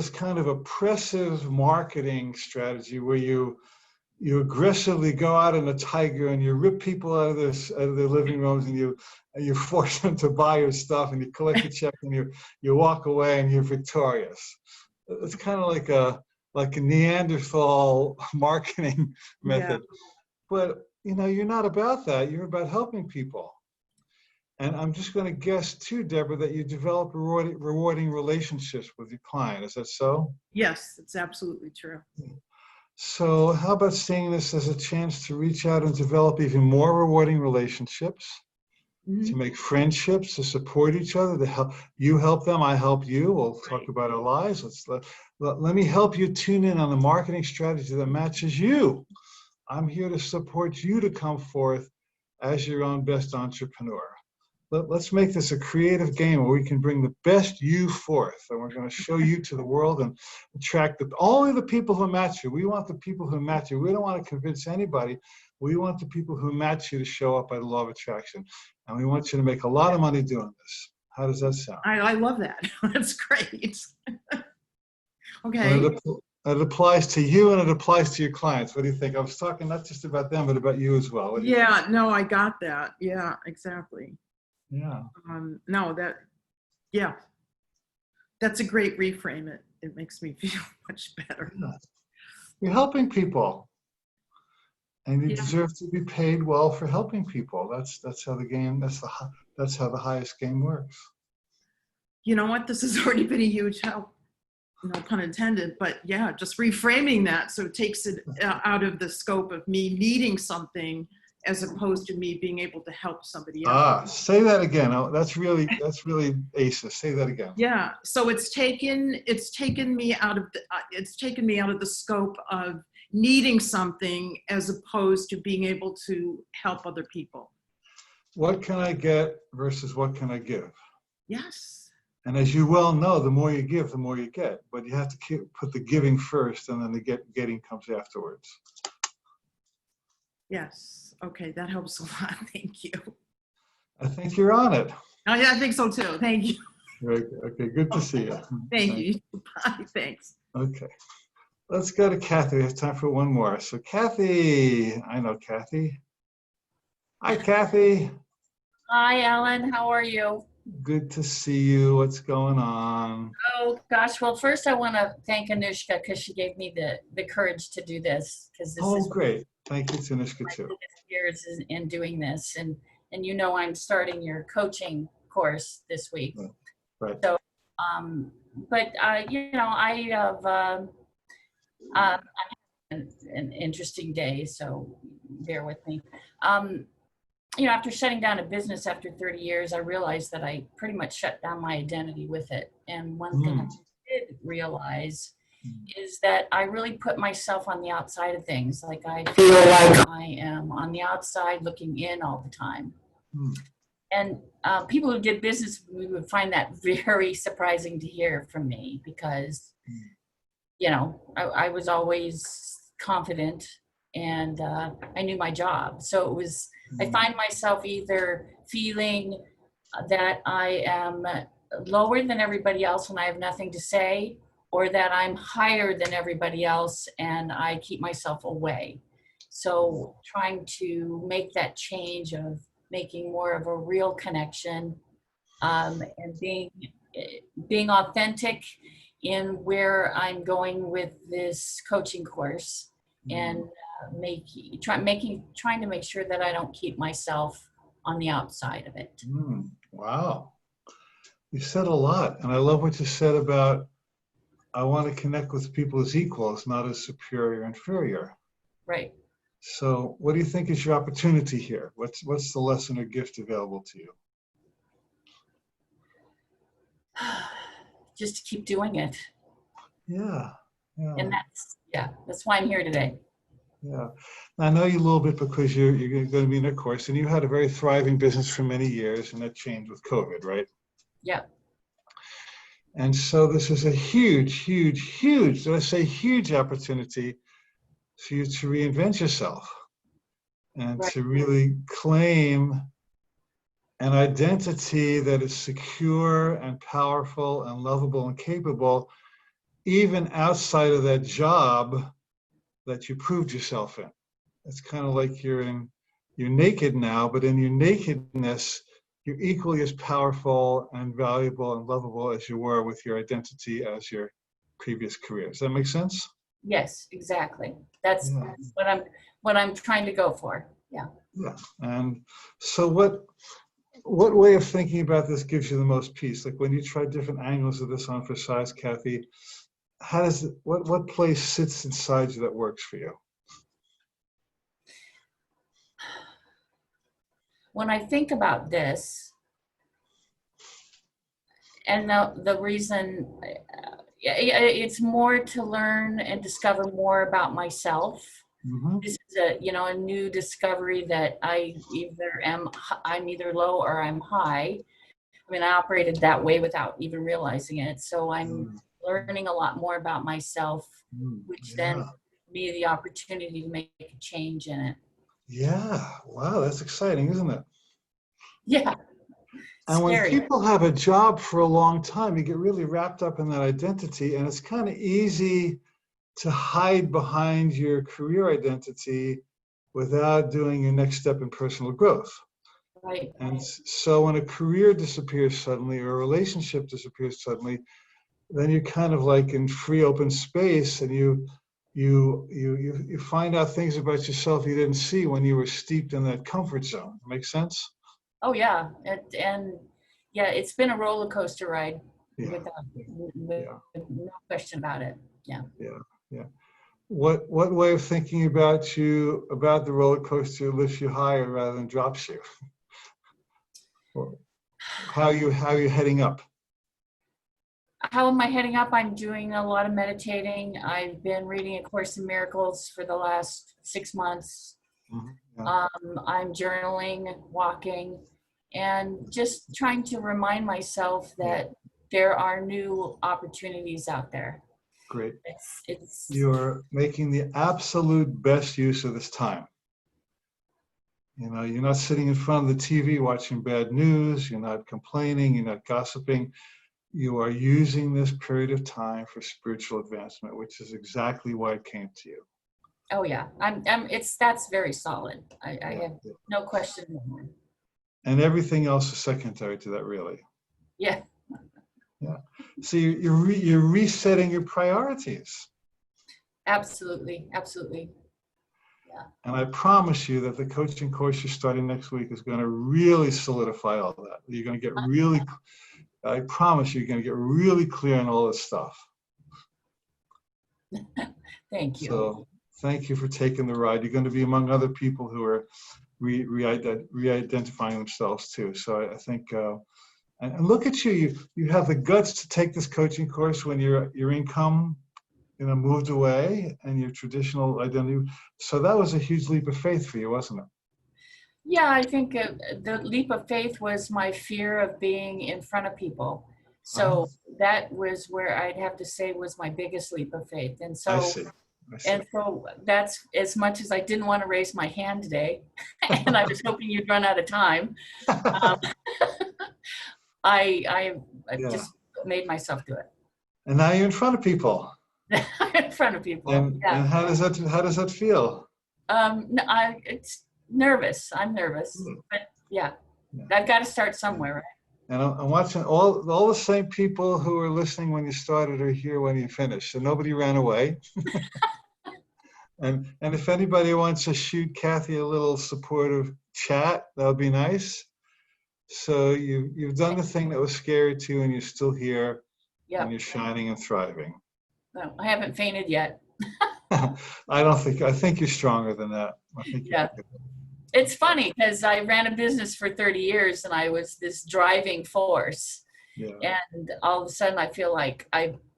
kind of oppressive marketing strategy where you aggressively go out in a tiger and you rip people out of their living rooms and you force them to buy your stuff and you collect a check and you walk away and you're victorious. It's kind of like a Neanderthal marketing method. Yeah. But you're not about that. You're about helping people. And I'm just going to guess too, Deborah, that you develop rewarding relationships with your client. Is that so? Yes, it's absolutely true. So how about seeing this as a chance to reach out and develop even more rewarding relationships, to make friendships, to support each other, to help you help them, I help you. We'll talk about our lives. Let me help you tune in on the marketing strategy that matches you. I'm here to support you to come forth as your own best entrepreneur. Let's make this a creative game where we can bring the best you forth, and we're going to show you to the world and attract only the people who match you. We want the people who match you. We don't want to convince anybody. We want the people who match you to show up by the law of attraction. And we want you to make a lot of money doing this. How does that sound? I love that. That's great. And Okay. it applies to you and it applies to your clients. What do you think? I was talking not just about them, but about you as well. What do you think? Yeah, no, I got that. Yeah, exactly. Yeah. No, yeah, that's a great reframe. It makes me feel much better. Yeah. You're helping people. And you Yeah. deserve to be paid well for helping people. That's how the game, that's how the highest game works. You know what? This has already been a huge help. No pun intended, but yeah, just reframing that so it takes it out of the scope of me needing something as opposed to me being able to help somebody else. Say that again. Oh, that's really aces. Say that again. Yeah, so it's taken me out of the scope of needing something as opposed to being able to help other people. What can I get versus what can I give? Yes. And as you well know, the more you give, the more you get. But you have to put the giving first, and then the getting comes afterwards. Yes. Okay, that helps a lot. Thank you. I think you're on it. Oh yeah, I think so too. Thank you. Okay, good to see you. Thank you. Bye. Thanks. Okay. Let's go to Kathy. We have time for one more. So Kathy, I know Kathy. Hi, Kathy. Hi, Alan. How are you? Good to see you. What's going on? Oh, gosh. Well, first I want to thank Anushka because she gave me the courage to do this because this Oh, is great. Thank you, Tanishka, my too. biggest years in doing this. And you know I'm starting your coaching course this week. Right. So, but, you know, I have an interesting day, so bear with me. You know, after shutting down a business after 30 years, I realized that I pretty much shut down my identity with it. And one thing I did realize is that I really put myself on the outside of things. Like I feel like I am on the outside looking in all the time. And people who did business with me would find that very surprising to hear from me because, you know, I was always confident and I knew my job. So it was, I find myself either feeling that I am lower than everybody else and I have nothing to say, or that I'm higher than everybody else and I keep myself away. So trying to make that change of making more of a real connection and being authentic in where I'm going with this coaching course and trying to make sure that I don't keep myself on the outside of it. Wow. You said a lot. And I love what you said about, I want to connect with people as equals, not as superior or inferior. Right. So what do you think is your opportunity here? What's the lesson or gift available to you? Just to keep doing it. Yeah. And that's why I'm here today. Yeah. I know you a little bit because you're going to be in a course and you had a very thriving business for many years and that changed with COVID, right? Yeah. And so this is a huge, let's say huge opportunity for you to reinvent yourself and to really claim an identity that is secure and powerful and lovable and capable, even outside of that job that you proved yourself in. It's kind of like you're naked now, but in your nakedness, you're equally as powerful and valuable and lovable as you were with your identity as your previous career. Does that make sense? Yes, exactly. That's what I'm trying to go for. Yeah. Yeah. And so what way of thinking about this gives you the most peace? Like when you try different angles of this on for size, Kathy, how does what place sits inside you that works for you? When I think about this, and the reason it's more to learn and discover more about myself. This is a new discovery that I'm either low or I'm high. I mean, I operated that way without even realizing it. So I'm learning a lot more about myself, which then gives me the opportunity to make a change in it. Yeah. Wow, that's exciting, isn't it? Yeah, And when scary. people have a job for a long time, you get really wrapped up in that identity, and it's kind of easy to hide behind your career identity without doing your next step in personal growth. Right. And so when a career disappears suddenly or a relationship disappears suddenly, then you're kind of like in free open space, and you find out things about yourself you didn't see when you were steeped in that comfort zone. Make sense? Oh yeah, and yeah, it's been a roller coaster ride Yeah. with Yeah. no question about it. Yeah. Yeah. Yeah. What way of thinking about you about the roller coaster lifts you higher rather than drops you? Or how you heading up? How am I heading up? I'm doing a lot of meditating. I've been reading A Course in Miracles for the last 6 months. Yeah. I'm journaling, walking, and just trying to remind myself that there are new opportunities out there. Great. It's You're making the absolute best use of this time. You know, you're not sitting in front of the TV watching bad news. You're not complaining. You're not gossiping. You are using this period of time for spiritual advancement, which is exactly why it came to you. oh yeah, that's very solid. I have no question. And everything else is secondary to that, really. Yeah. Yeah. So you're resetting your priorities. Absolutely, absolutely. And I promise you that the coaching course you're starting next week is going to really solidify all that. You're going to get really, I promise you're going to get really clear on all this stuff. Thank you. So thank you for taking the ride. You're going to be among other people who are re-identifying themselves too. So I think, and look at you, you have the guts to take this coaching course when your income, you know, moved away and your traditional identity. So that was a huge leap of faith for you, wasn't it? Yeah, I think the leap of faith was my fear of being in front of people. So that was where I'd have to say was my biggest leap of faith. And so, I see. and so that's as much as I didn't want to raise my hand today, and I was hoping you'd run out of time. I just made myself do it. And now you're in front of people. In front of people. And how does that feel? It's nervous. I'm nervous, but yeah, I've got to start somewhere, right? And I'm watching all the same people who were listening when you started are here when you finish. So nobody ran away. and if anybody wants to shoot Kathy a little supportive chat, that would be nice. So you've done the thing that was scary to you, and you're still here, and you're shining and thriving. No, I haven't fainted yet. I think you're stronger than that. I think It's funny because I ran a business for 30 years and I was this driving force. Yeah. And all of a sudden I feel like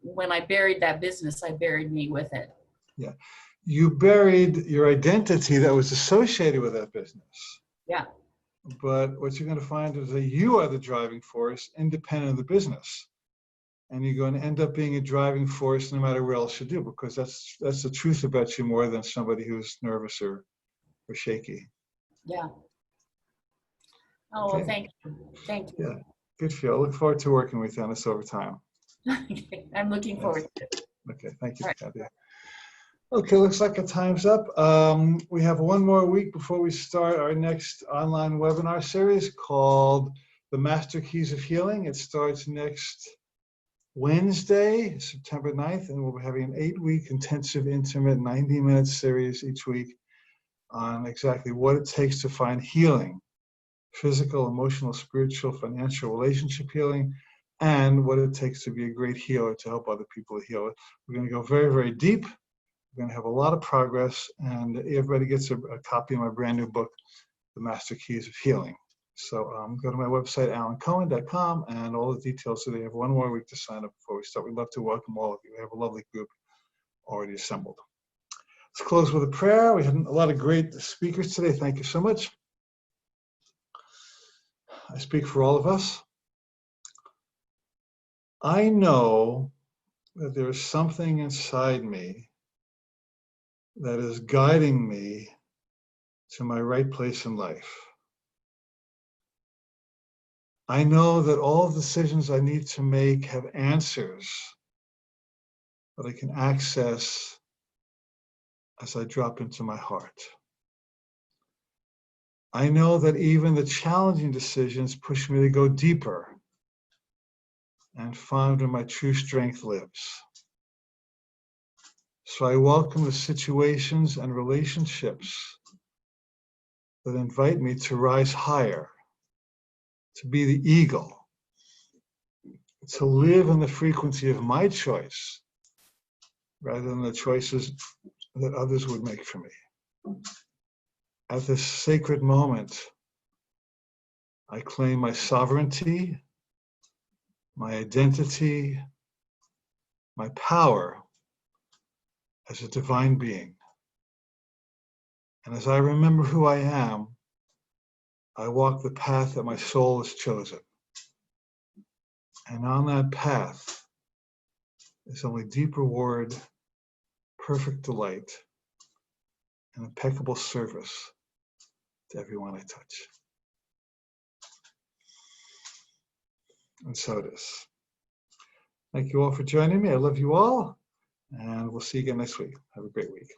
when I buried that business, I buried me with it. Yeah. You buried your identity that was associated with that business. Yeah. But what you're going to find is that you are the driving force independent of the business. And you're going to end up being a driving force no matter what else you do, because that's the truth about you more than somebody who's nervous or shaky. Yeah. Oh, well, thank you. Thank you. Yeah, good feel. I look forward to working with you on this over time. I'm looking forward to it. Okay, thank you, Right. Kathy. Okay, looks like our time's up. We have one more week before we start our next online webinar series called The Master Keys of Healing. It starts next Wednesday, September 9th, and we'll be having an 8-week intensive, intimate, 90-minute series each week on exactly what it takes to find healing, physical, emotional, spiritual, financial, relationship healing, and what it takes to be a great healer to help other people heal. We're going to go very, very deep. We're going to have a lot of progress, and everybody gets a copy of my brand new book, The Master Keys of Healing. So go to my website, alancohen.com, and all the details. So they have one more week to sign up before we start. We'd love to welcome all of you. We have a lovely group already assembled. Let's close with a prayer. We had a lot of great speakers today. Thank you so much. I speak for all of us. I know that there is something inside me that is guiding me to my right place in life. I know that all decisions I need to make have answers that I can access as I drop into my heart. I know that even the challenging decisions push me to go deeper and find where my true strength lives. So I welcome the situations and relationships that invite me to rise higher, to be the eagle, to live in the frequency of my choice rather than the choices that others would make for me. At this sacred moment, I claim my sovereignty, my identity, my power as a divine being. And as I remember who I am, I walk the path that my soul has chosen. And on that path is only deep reward, perfect delight, and impeccable service to everyone I touch. And so it is. Thank you all for joining me. I love you all. And we'll see you again next week. Have a great week.